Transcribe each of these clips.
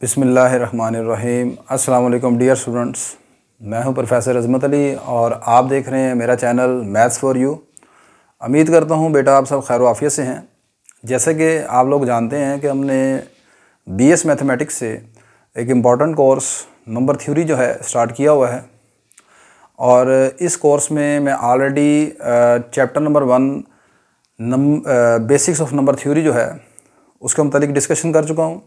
बिस्मिल्लाहिर्रहमानिर्रहीम। अस्सलाम वालेकुम डियर स्टूडेंट्स, मैं हूं प्रोफेसर अज़मत अली और आप देख रहे हैं मेरा चैनल मैथ्स फॉर यू। उम्मीद करता हूं बेटा आप सब खैर आफियत से हैं। जैसे कि आप लोग जानते हैं कि हमने बीएस मैथमेटिक्स से एक इम्पॉर्टेंट कोर्स नंबर थ्योरी जो है स्टार्ट किया हुआ है और इस कोर्स में मैं already chapter number 1 basics of number theory जो है उसके मुतालिक डिस्कशन कर चुका हूँ।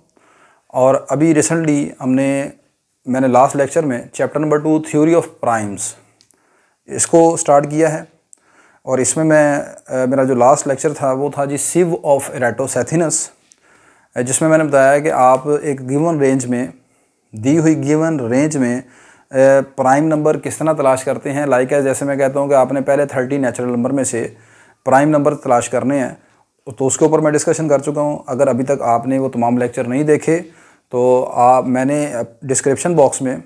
और अभी रिसेंटली मैंने लास्ट लेक्चर में chapter number 2 theory of primes इसको स्टार्ट किया है। और इसमें मेरा जो लास्ट लेक्चर था वो था जी सिव ऑफ एराटोसैथिनस, जिसमें मैंने बताया कि आप एक गिवन रेंज में, दी हुई गिवन रेंज में प्राइम नंबर किस तरह तलाश करते हैं। लाइक जैसे मैं कहता हूँ कि आपने पहले 30 नेचुरल नंबर में से प्राइम नंबर तलाश करने हैं, तो उसके ऊपर मैं डिस्कशन कर चुका हूँ। अगर अभी तक आपने वो तमाम लेक्चर नहीं देखे तो मैंने डिस्क्रिप्शन बॉक्स में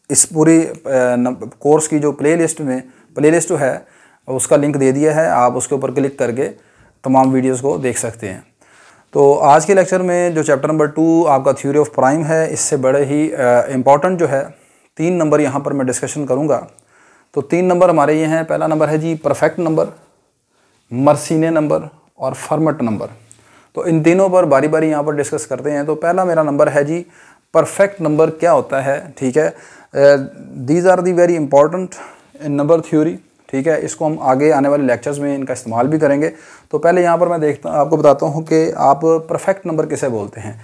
इस पूरी कोर्स की जो प्लेलिस्ट जो है उसका लिंक दे दिया है। आप उसके ऊपर क्लिक करके तमाम वीडियोस को देख सकते हैं। तो आज के लेक्चर में जो चैप्टर नंबर 2 आपका थ्योरी ऑफ प्राइम है, इससे बड़े ही इम्पॉर्टेंट जो है 3 नंबर यहाँ पर मैं डिस्कशन करूँगा। तो 3 नंबर हमारे ये हैं। पहला नंबर है जी परफेक्ट नंबर, मर्सीने नंबर और फर्मट नंबर। तो इन तीनों पर बारी बारी यहाँ पर डिस्कस करते हैं। तो पहला मेरा नंबर है जी परफेक्ट नंबर क्या होता है। ठीक है, these are the very important in number theory. ठीक है, इसको हम आगे आने वाले लेक्चर्स में इनका इस्तेमाल भी करेंगे। तो पहले यहाँ पर मैं आपको बताता हूँ कि आप परफेक्ट नंबर किसे बोलते हैं।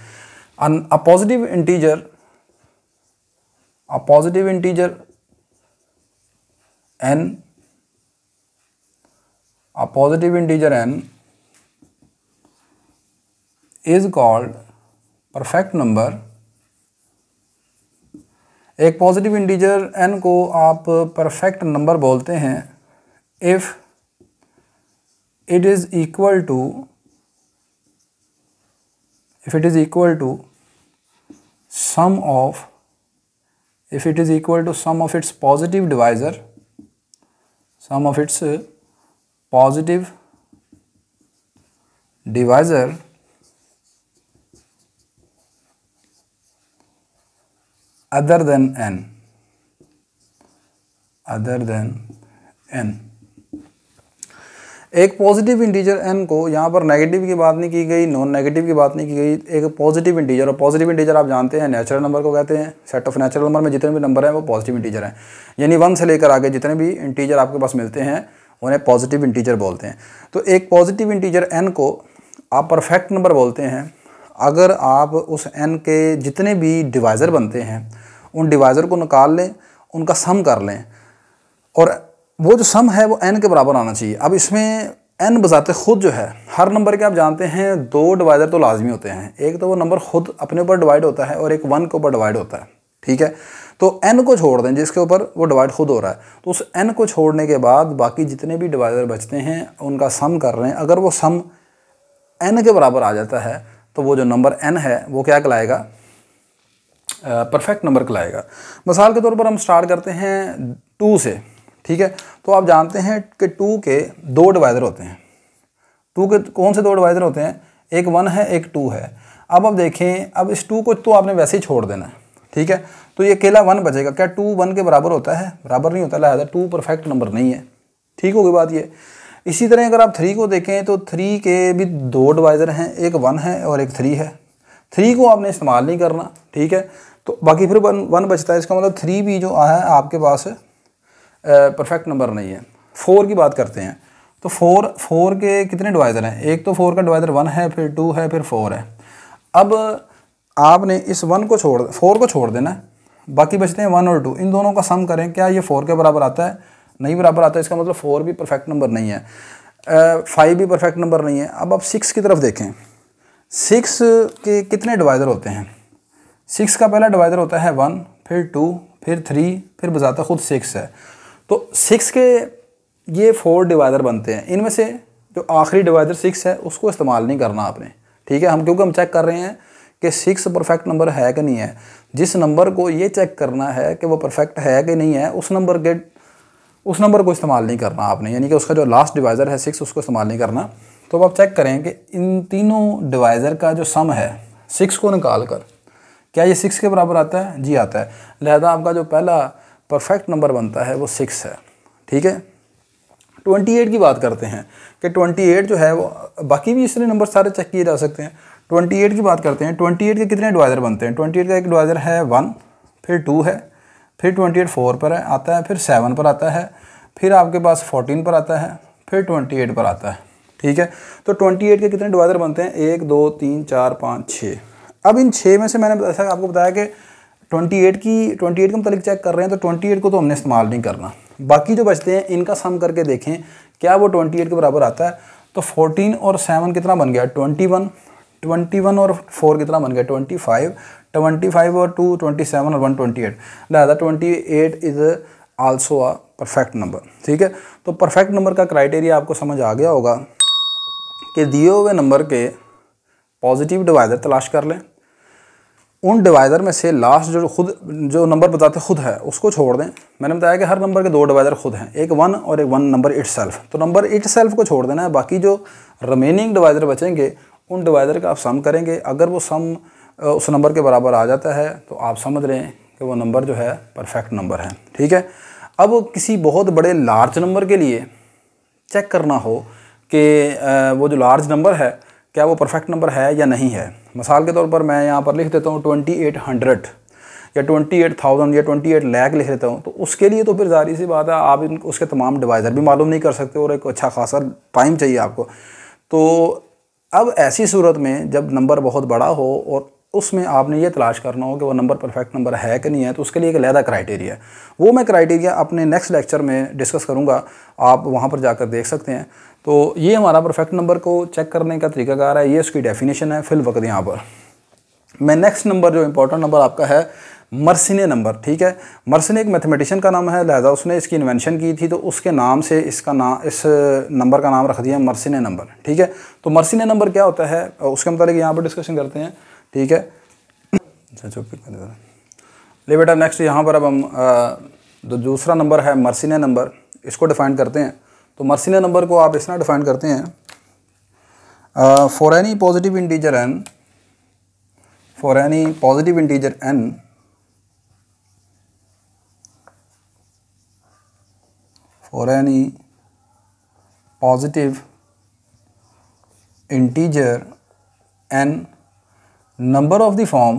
A positive integer n, a positive integer n is called perfect number। एक पॉजिटिव इंटीजर n को आप परफेक्ट नंबर बोलते हैं if it is equal to sum of its positive divisor other than n। एक positive integer n को, यहाँ पर negative की बात नहीं की गई, नॉन नेगेटिव की बात नहीं की गई, एक पॉजिटिव इंटीजर। और पॉजिटिव इंटीजर आप जानते हैं नेचुरल नंबर को कहते हैं। सेट ऑफ नेचुरल नंबर में जितने भी नंबर हैं वो पॉजिटिव इंटीजर हैं, यानी 1 से लेकर आगे जितने भी इंटीजर आपके पास मिलते हैं उन्हें पॉजिटिव इंटीजर बोलते हैं। तो एक पॉजिटिव इंटीजर n को आप परफेक्ट नंबर बोलते हैं अगर आप उस n के जितने भी डिवाइज़र बनते हैं उन डिवाइज़र को निकाल लें, उनका सम कर लें, और वो जो सम है वो n के बराबर आना चाहिए। अब इसमें n बजाते खुद जो है, हर नंबर के आप जानते हैं 2 डिवाइज़र तो लाजमी होते हैं। एक तो वो नंबर खुद अपने ऊपर डिवाइड होता है और एक 1 के ऊपर डिवाइड होता है। ठीक है, तो n को छोड़ दें जिसके ऊपर वो डिवाइड खुद हो रहा है, तो उस n को छोड़ने के बाद बाकी जितने भी डिवाइज़र बचते हैं उनका सम कर रहे हैं। अगर वो सम n के बराबर आ जाता है तो वो जो नंबर n है वो क्या कहलाएगा, परफेक्ट नंबर कहलाएगा। मिसाल के तौर पर हम स्टार्ट करते हैं 2 से। ठीक है, तो आप जानते हैं कि 2 के 2 डिवाइज़र होते हैं। 2 के कौन से 2 डिवाइज़र होते हैं, एक 1 है एक 2 है। अब देखें, अब इस 2 को तो आपने वैसे ही छोड़ देना है। ठीक है, तो ये अकेला 1 बचेगा। क्या 2 1 के बराबर होता है? बराबर नहीं होता, लिहाजा 2 परफेक्ट नंबर नहीं है। ठीक होगी बात ये। इसी तरह अगर आप 3 को देखें तो 3 के भी 2 डिवाइज़र हैं, एक 1 है और एक 3 है। 3 को आपने इस्तेमाल नहीं करना। ठीक है, तो बाकी फिर 1 बचता है। इसका मतलब 3 भी जो आया है आपके पास परफेक्ट नंबर नहीं है। 4 की बात करते हैं तो 4 के कितने डिवाइज़र हैं, एक तो 4 का डिवाइज़र 1 है, फिर 2 है, फिर 4 है। अब आपने इस 4 को छोड़ देना है, बाकी बचते हैं 1 और 2। इन दोनों का सम करें, क्या ये 4 के बराबर आता है? नहीं बराबर आता है। इसका मतलब 4 भी परफेक्ट नंबर नहीं है, 5 भी परफेक्ट नंबर नहीं है। अब आप 6 की तरफ देखें। 6 के कितने डिवाइज़र होते हैं? 6 का पहला डिवाइज़र होता है 1, फिर 2, फिर 3, फिर बजाता खुद 6 है। तो 6 के ये 4 डिवाइज़र बनते हैं। इनमें से जो आखिरी डिवाइज़र 6 है उसको इस्तेमाल नहीं करना आपने। ठीक है, क्योंकि हम चेक कर रहे हैं कि 6 परफेक्ट नंबर है कि नहीं है। जिस नंबर को ये चेक करना है कि वो परफेक्ट है कि नहीं है, उस नंबर को इस्तेमाल नहीं करना आपने, यानी कि उसका जो लास्ट डिवाइज़र है 6 उसको इस्तेमाल नहीं करना। तो अब आप चेक करें कि इन तीनों डिवाइज़र का जो सम है 6 को निकाल कर, क्या ये 6 के बराबर आता है? जी आता है। लिहाजा आपका जो पहला परफेक्ट नंबर बनता है वो 6 है। ठीक है, 28 की बात करते हैं कि 28 जो है वो, बाकी भी इसलिए नंबर सारे चेक किए जा सकते हैं। 28 की बात करते हैं। 28 के कितने डिवाइज़र बनते हैं? 28 का एक डिवाइज़र है 1, फिर 2 है, फिर 28 4 पर आता है, फिर 7 पर आता है, फिर आपके पास 14 पर आता है, फिर 28 पर आता है। ठीक है, तो 28 के कितने डिवाइज़र बनते हैं? 1 2 3 4 5 6। अब इन 6 में से मैंने ऐसा आपको बताया कि 28 के मतलब चेक कर रहे हैं, तो 28 को तो हमने इस्तेमाल नहीं करना। बाकी जो बचते हैं इनका सम करके देखें क्या वो 28 के बराबर आता है। तो 14 और 7 कितना बन गया? 21। 21 और 4 कितना बन गया? 25। 25 और 2 27 और 1 28। लिहाजा 28 is also a perfect number. ठीक है, तो परफेक्ट नंबर का क्राइटेरिया आपको समझ आ गया होगा कि दिए हुए नंबर के पॉजिटिव डिवाइज़र तलाश कर लें, उन डिवाइज़र में से लास्ट जो नंबर बताते खुद है उसको छोड़ दें। मैंने बताया कि हर नंबर के 2 डिवाइज़र खुद हैं, एक 1 और एक 1 नंबर इटसेल्फ। तो नंबर इटसेल्फ को छोड़ देना है, बाकी जो रिमेनिंग डिवाइज़र बचेंगे उन डिवाइज़र का आप सम करेंगे। अगर वो सम उस नंबर के बराबर आ जाता है तो आप समझ रहे हैं कि वो नंबर जो है परफेक्ट नंबर है। ठीक है, अब किसी बहुत बड़े लार्ज नंबर के लिए चेक करना हो कि वो जो लार्ज नंबर है क्या वो परफेक्ट नंबर है या नहीं है। मिसाल के तौर पर मैं यहाँ पर लिख देता हूँ 2800 या 28,000 या 28 लाख लिख देता हूँ, तो उसके लिए तो फिर जाहिर सी बात है आप उसके तमाम डिवाइज़र भी मालूम नहीं कर सकते और एक अच्छा खासा टाइम चाहिए आपको। तो अब ऐसी सूरत में जब नंबर बहुत बड़ा हो और उसमें आपने ये तलाश करना हो कि वो नंबर परफेक्ट नंबर है कि नहीं है, तो उसके लिए एक अलहदा क्राइटेरिया है। वो मैं क्राइटेरिया अपने नेक्स्ट लेक्चर में डिस्कस करूँगा, आप वहाँ पर जाकर देख सकते हैं। तो ये हमारा परफेक्ट नंबर को चेक करने का तरीकाकार है, ये उसकी डेफिनेशन है फिल वक्त। यहाँ पर मैं नेक्स्ट नंबर जो इंपॉर्टेंट नंबर आपका है मर्सिने नंबर। ठीक है, मर्सिने एक मैथमेटिशियन का नाम है, लिहाजा उसने इसकी इन्वेंशन की थी, तो उसके नाम से इस नंबर का नाम रख दिया मर्सिने नंबर। ठीक है, तो मर्सिने नंबर क्या होता है उसके मतलब यहाँ पर डिस्कशन करते हैं। ठीक है, ले बेटा नेक्स्ट यहाँ पर अब हम जो दूसरा नंबर है मर्सिने नंबर, इसको डिफाइन करते हैं। तो मर्सिने नंबर को आप इस तरह डिफाइन करते हैं, for any positive integer n, for any positive integer n, for any positive integer n, number of the form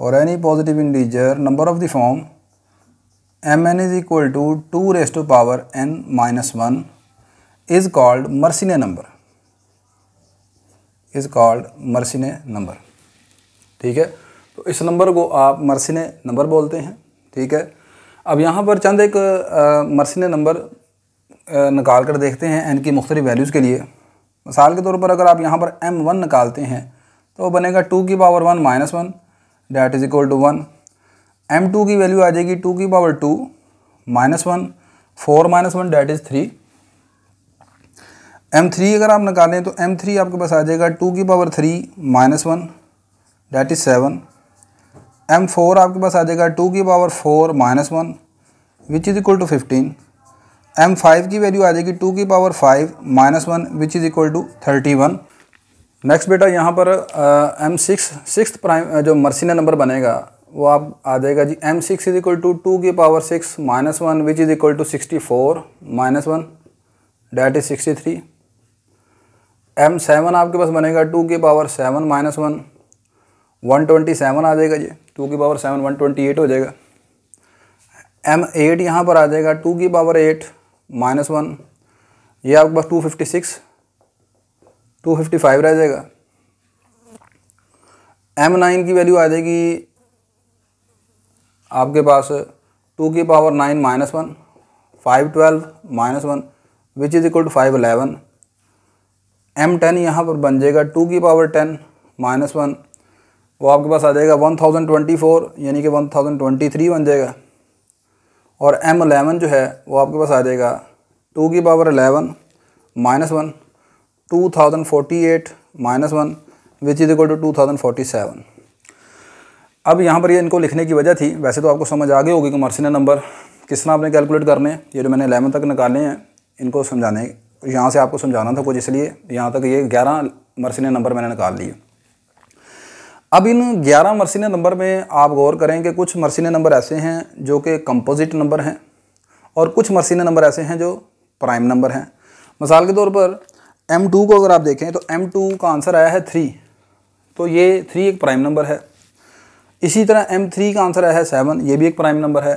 or any positive integer number of the form mn is equal to 2 raised to power n minus 1 is called Mersenne number, is called Mersenne number। ठीक है, तो इस number को आप मर्सिने number बोलते हैं। ठीक है, अब यहाँ पर चंद एक मर्सिने नंबर निकाल कर देखते हैं n की मुख्तलिफ वैल्यूज़ के लिए। मिसाल के तौर पर अगर आप यहाँ पर m1 निकालते हैं तो बनेगा 2 की power 1 minus 1 that is equal to 1। m2 की वैल्यू आ जाएगी 2 की power 2 minus 1, 4 minus 1 that is 3। m3 अगर आप निकालें तो m3 आपके पास आ जाएगा 2 की power 3 minus 1 that is 7। m4 आपके पास आ जाएगा 2 की power 4 minus 1 which is equal to 15। m5 की वैल्यू आ जाएगी 2 की power 5 minus 1 which is equal to 31। Next बेटा यहाँ पर सिक्स प्राइम जो मर्सिने नंबर बनेगा वो आप आ जाएगा जी m6 इज इक्वल टू 2 की power 6 minus 1 which is equal to 64 minus 1 that is 63। m7 आपके पास बनेगा 2 की पावर 7 माइनस 1 127 आ जाएगा जी, 2 की पावर 7 128 हो जाएगा। m8 यहाँ पर आ जाएगा 2 की पावर 8 माइनस 1, ये आपके पास 255 रह जाएगा। m9 की वैल्यू आ जाएगी आपके पास 2 की power 9 minus 1 512 minus 1 which is equal to 511। m10 यहाँ पर बन जाएगा 2 की पावर 10 माइनस 1, वो आपके पास आ जाएगा 1024 यानी कि 1023 बन जाएगा। और m11 जो है वो आपके पास आ जाएगा 2 की power 11 minus 1 2048 minus 1 which is equal to 2047। अब यहाँ पर ये इनको लिखने की वजह थी, वैसे तो आपको समझ आ गई होगी कि मर्सिने नंबर किस तरह आपने कैलकुलेट करने हैं। ये जो मैंने 11 तक निकाले हैं इनको समझाने, यहाँ से आपको समझाना था कुछ, इसलिए यहाँ तक ये 11 मर्सिने नंबर मैंने निकाल लिए। अब इन 11 मर्सिने नंबर में आप गौर करें कि कुछ मर्सिने नंबर ऐसे हैं जो कि कंपोजिट नंबर हैं और कुछ मर्सिने नंबर ऐसे हैं जो प्राइम नंबर हैं। मिसाल के तौर पर M2 को अगर आप देखें तो M2 का आंसर आया है 3, तो ये 3 एक प्राइम नंबर है। इसी तरह M3 का आंसर आया है 7, ये भी एक प्राइम नंबर है।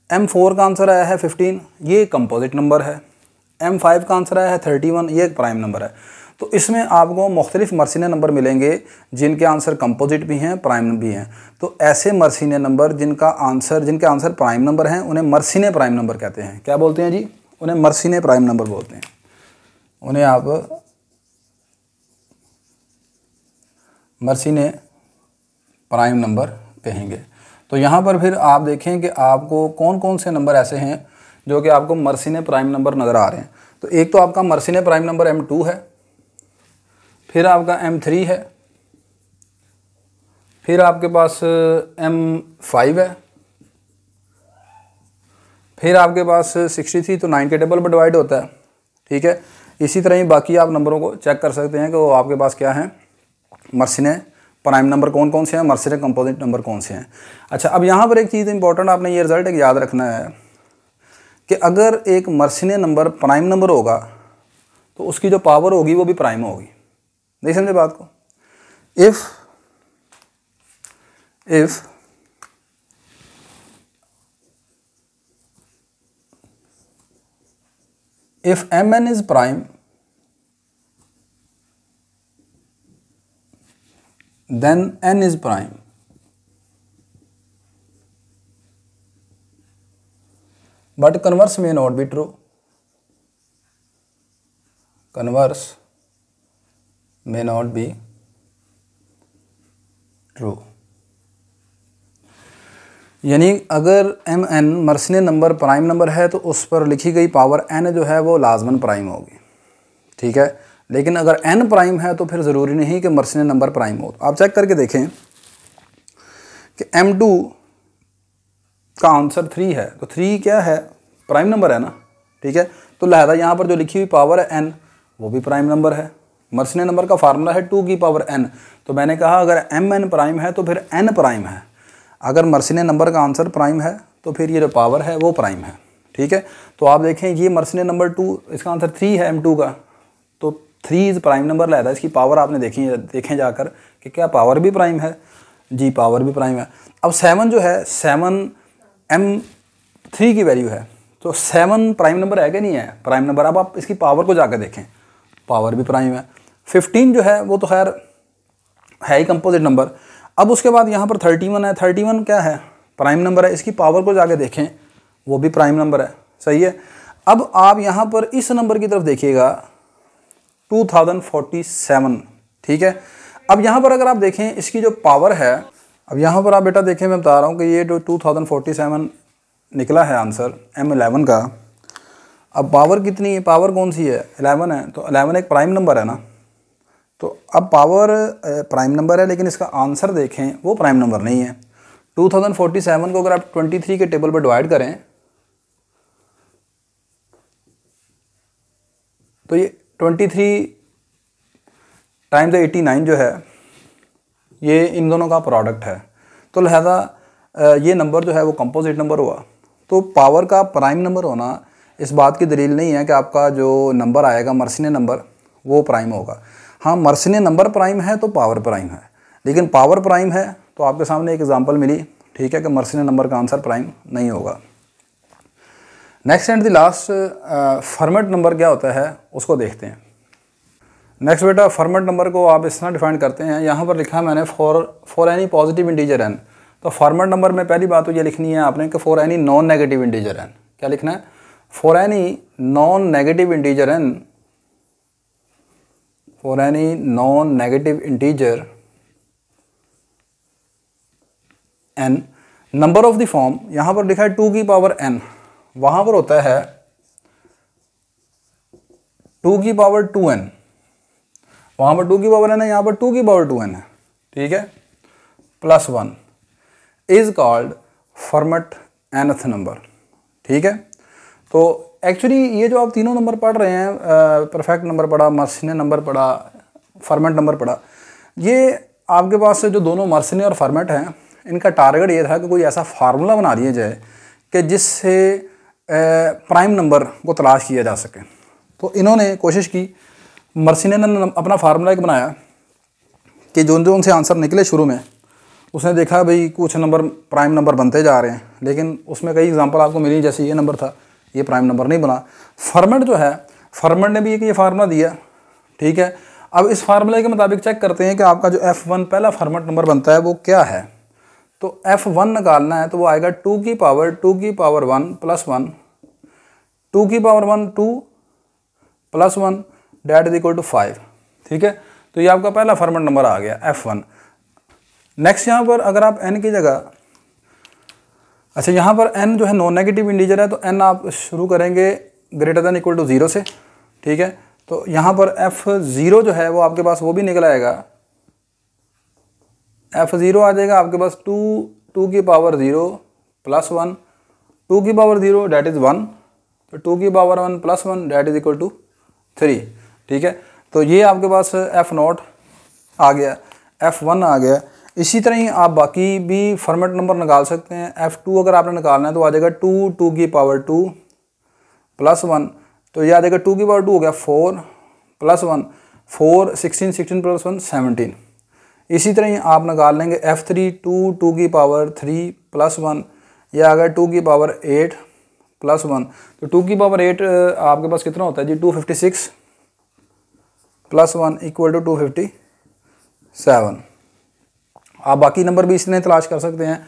M4 का आंसर आया है 15, ये एक कंपोजिट नंबर है। M5 का आंसर आया है 31, ये एक प्राइम नंबर है। तो इसमें आपको मुख्तलिफ मर्सिने नंबर मिलेंगे जिनके आंसर कंपोजिट भी हैं, प्राइम भी हैं। तो ऐसे मर्सिने नंबर जिनके आंसर प्राइम नंबर हैं उन्हें मर्सिने प्राइम नंबर कहते हैं। क्या बोलते हैं जी? उन्हें मर्सिने प्राइम नंबर बोलते हैं। उन्हें आप मर्सिने प्राइम नंबर कहेंगे। तो यहाँ पर फिर आप देखें कि आपको कौन कौन से नंबर ऐसे हैं जो कि आपको मर्सिने प्राइम नंबर नज़र आ रहे हैं। तो एक तो आपका मर्सिने प्राइम नंबर M2 है, फिर आपका M3 है, फिर आपके पास M5 है, फिर आपके पास 63, तो 9 के टेबल पर डिवाइड होता है। ठीक है, इसी तरह ही बाकी आप नंबरों को चेक कर सकते हैं कि वो आपके पास क्या है, मर्सिने प्राइम नंबर कौन कौन से हैं, मर्सिने कंपोजिट नंबर कौन से हैं। अच्छा, अब यहाँ पर एक चीज़ इंपॉर्टेंट आपने ये रिजल्ट एक याद रखना है कि अगर एक मर्सिने नंबर प्राइम नंबर होगा तो उसकी जो पावर होगी वो भी प्राइम होगी। नहीं समझे बात को? if mn is prime, then n is prime. But converse may not be true. Converse may not be true. यानी अगर M N Mersenne number prime number है तो उस पर लिखी गई पावर n जो है वो लाजमन प्राइम होगी। ठीक है, लेकिन अगर n प्राइम है तो फिर ज़रूरी नहीं कि मर्सिने नंबर प्राइम हो। आप चेक करके देखें कि M2 का आंसर 3 है, तो 3 क्या है, प्राइम नंबर है ना। ठीक है, तो लिहाजा यहाँ पर जो लिखी हुई पावर है n वो भी प्राइम नंबर है। मर्सिने नंबर का फार्मूला है 2 की पावर n, तो मैंने कहा अगर mn प्राइम है तो फिर n प्राइम है। अगर मर्सिने नंबर का आंसर प्राइम है तो फिर ये जो पावर है वो प्राइम है। ठीक है, तो आप देखें ये मर्सिने नंबर 2, इसका आंसर 3 है M2 का, तो 3 इज़ प्राइम नंबर रहता है। इसकी पावर आपने देखें जाकर कि क्या पावर भी प्राइम है जी, पावर भी प्राइम है। अब 7 जो है, 7 M3 की वैल्यू है, तो 7 प्राइम नंबर है कि नहीं है, प्राइम नंबर। अब आप इसकी पावर को जाकर देखें, पावर भी प्राइम है। 15 जो है वो तो खैर है ही कंपोजिट नंबर। अब उसके बाद यहाँ पर 31 है, 31 क्या है, प्राइम नंबर है। इसकी पावर को जाके देखें, वो भी प्राइम नंबर है। सही है। अब आप यहाँ पर इस नंबर की तरफ देखिएगा 2047। ठीक है, अब यहाँ पर अगर आप देखें इसकी जो पावर है, अब यहाँ पर आप बेटा देखें, मैं बता रहा हूँ कि ये जो 2047 निकला है आंसर M11 का, अब पावर कितनी है, पावर कौन सी है, 11 है, तो 11 एक प्राइम नंबर है ना। तो अब पावर प्राइम नंबर है लेकिन इसका आंसर देखें वो प्राइम नंबर नहीं है। 2047 को अगर आप 23 के टेबल पर डिवाइड करें तो ये 23 टाइम्स 89 जो है ये इन दोनों का प्रोडक्ट है, तो लिहाजा ये नंबर जो है वो कंपोजिट नंबर हुआ। तो पावर का प्राइम नंबर होना इस बात की दलील नहीं है कि आपका जो नंबर आएगा मर्सिने नंबर वो प्राइम होगा। हाँ, मर्सिने नंबर प्राइम है तो पावर प्राइम है, लेकिन पावर प्राइम है तो आपके सामने एक एग्जांपल मिली। ठीक है, कि मर्सिने नंबर का आंसर प्राइम नहीं होगा। Next and the last format number क्या होता है उसको देखते हैं। नेक्स्ट बेटा, फॉर्मेट नंबर को आप इस तरह डिफाइन करते हैं, यहाँ पर लिखा है मैंने for any positive integer n। तो फॉर्मेट नंबर में पहली बात तो ये लिखनी है आपने कि for any non negative integer n। क्या लिखना है, for any non negative integer n, for any non negative integer n, number of the form, यहाँ पर लिखा है 2 की पावर n, वहाँ पर होता है 2 की पावर 2n, वहाँ पर 2 की पावर n है, यहाँ पर 2 की पावर 2n है। ठीक है, +1 is called format nth number. ठीक है, तो एक्चुअली ये जो आप तीनों नंबर पढ़ रहे हैं, परफेक्ट नंबर पढ़ा, मर्सिनियन नंबर पढ़ा, फॉर्मेट नंबर पढ़ा, ये आपके पास जो दोनों मर्सिनियन और फॉर्मेट हैं, इनका टारगेट ये था कि कोई ऐसा फार्मूला बना दिया जाए कि जिससे प्राइम नंबर को तलाश किया जा सके। तो इन्होंने कोशिश की, मर्सिनियन ने अपना फार्मूला एक बनाया कि जो जो उनसे आंसर निकले शुरू में, उसने देखा भाई कुछ नंबर प्राइम नंबर बनते जा रहे हैं, लेकिन उसमें कई एग्जांपल आपको मिली, जैसे ये नंबर था, ये प्राइम नंबर नहीं बना। फॉर्मेट जो है, फॉर्मेट ने भी ये फार्मूला दिया, ठीक है। अब इस फार्मूले के मुताबिक चेक करते हैं कि आपका जो F1 पहला फॉर्मेट नंबर बनता है वो क्या है। तो F1 निकालना है तो वो आएगा 2 की पावर 1 प्लस 1, 2 की power 1 2 plus 1 that is equal to 5, ठीक है। तो ये आपका पहला फॉर्मेट नंबर आ गया F1। नेक्स्ट यहाँ पर अगर आप n की जगह, अच्छा यहाँ पर n जो है नॉन नेगेटिव इंटीजर है, तो n आप शुरू करेंगे ग्रेटर देन इक्वल टू 0 से, ठीक है। तो यहाँ पर F0 जो है वो आपके पास वो भी निकल आएगा, F0 आ जाएगा आपके पास 2 की पावर 0 प्लस 1, 2 की पावर 0 डेट इज़ 1, तो 2 की power 1 plus 1 that is equal to 3, ठीक है। तो ये आपके पास F0 आ गया, F1 आ गया। इसी तरह ही आप बाकी भी फॉर्मेट नंबर निकाल सकते हैं। F2 अगर आपने निकालना है तो आ जाएगा 2 की पावर 2 प्लस 1, तो ये आ जाएगा 2 की पावर 2 हो गया 4 प्लस 1, 4 16 प्लस 1 17। इसी तरह ही आप निकाल लेंगे F3 2 की पावर 3 प्लस 1, ये आ गया 2 की पावर 8 प्लस 1, तो 2 की पावर 8 आपके पास कितना होता है जी 256 प्लस 1 इक्वल टू 257। आप बाकी नंबर भी इसने तलाश कर सकते हैं।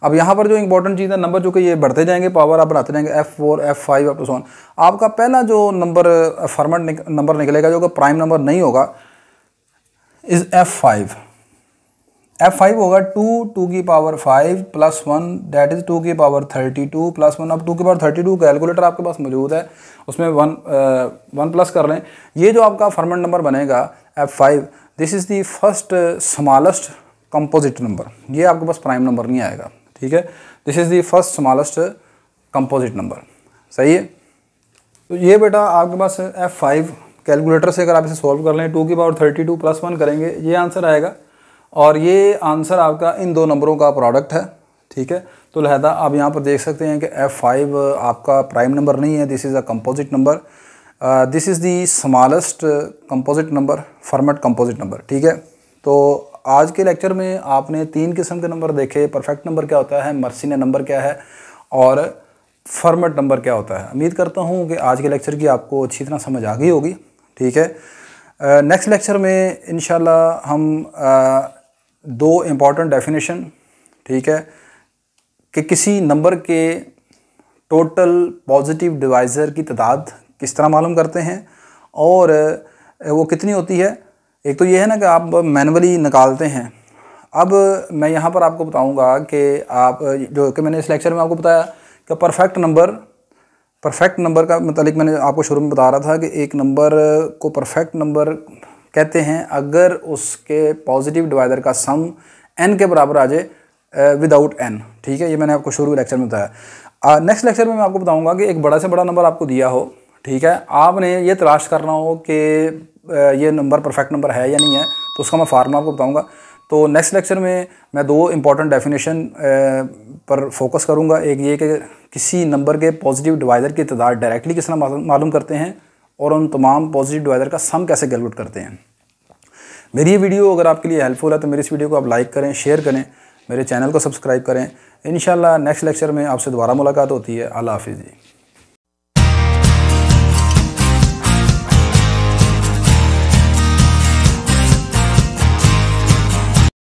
अब यहाँ पर जो इंपॉर्टेंट चीज़ है, नंबर जो कि ये बढ़ते जाएंगे, पावर आप बढ़ाते जाएंगे, F4 F5 up to so on. आपका पहला जो नंबर फॉर्मेट नंबर निकलेगा जो कि प्राइम नंबर नहीं होगा इज़ F5। F5 होगा 2 की पावर 5 प्लस 1 डेट इज़ 2 की पावर 32 प्लस 1। अब 2 की पावर 32 कैलकुलेटर आपके पास मौजूद है, उसमें 1 प्लस कर लें। ये जो आपका फॉर्मेट नंबर बनेगा F5, this is the first smallest composite number, ये आपके पास प्राइम नंबर नहीं आएगा, ठीक है। This is the first smallest composite number, सही है। तो ये बेटा आपके पास F5 कैलकुलेटर से अगर आप इसे सॉल्व कर लें, 2 की पावर 32 प्लस 1 करेंगे, ये आंसर आएगा। और ये आंसर आपका इन दो नंबरों का प्रोडक्ट है, ठीक है। तो लिहाजा आप यहाँ पर देख सकते हैं कि F5 आपका प्राइम नंबर नहीं है, this is a composite number, this is the smallest composite number, format composite number, ठीक है। तो आज के लेक्चर में आपने 3 किस्म के नंबर देखे, परफेक्ट नंबर क्या होता है, मर्सिनियन नंबर क्या है और फॉर्मेट नंबर क्या होता है। उम्मीद करता हूँ कि आज के लेक्चर की आपको अच्छी तरह समझ आ गई होगी, ठीक है। नेक्स्ट लेक्चर में इंशाल्लाह हम 2 इम्पॉर्टेंट डेफिनेशन, ठीक है, कि किसी नंबर के टोटल पॉजिटिव डिवाइज़र की तादाद किस तरह मालूम करते हैं और वो कितनी होती है। एक तो ये है ना कि आप मैनुअली निकालते हैं। अब मैं यहाँ पर आपको बताऊँगा कि आप जो कि मैंने इस लेक्चर में आपको बताया कि परफेक्ट नंबर का मतलब मैंने आपको शुरू में बता रहा था कि एक नंबर को परफेक्ट नंबर कहते हैं अगर उसके पॉजिटिव डिवाइडर का सम n के बराबर आ जाए विदाउट n, ठीक है। ये मैंने आपको शुरू लेक्चर में बताया। नेक्स्ट लेक्चर में मैं आपको बताऊँगा कि एक बड़ा से बड़ा नंबर आपको दिया हो, ठीक है, आपने ये तलाश करना हो कि ये नंबर परफेक्ट नंबर है या नहीं है, तो उसका मैं फार्मूला आपको बताऊंगा। तो नेक्स्ट लेक्चर में मैं 2 इंपॉर्टेंट डेफिनेशन पर फोकस करूंगा। एक ये कि किसी नंबर के पॉजिटिव डिवाइडर की तादाद डायरेक्टली किस तरह मालूम करते हैं और उन तमाम पॉजिटिव डिवाइडर का सम कैसे कैलकुलेट करते हैं। मेरी ये वीडियो अगर आपके लिए हेल्पफुल है तो मेरी इस वीडियो को आप लाइक करें, शेयर करें, मेरे चैनल को सब्सक्राइब करें। इंशाल्लाह नेक्स्ट लेक्चर में आपसे दोबारा मुलाकात होती है। अल्लाह हाफिज़ जी।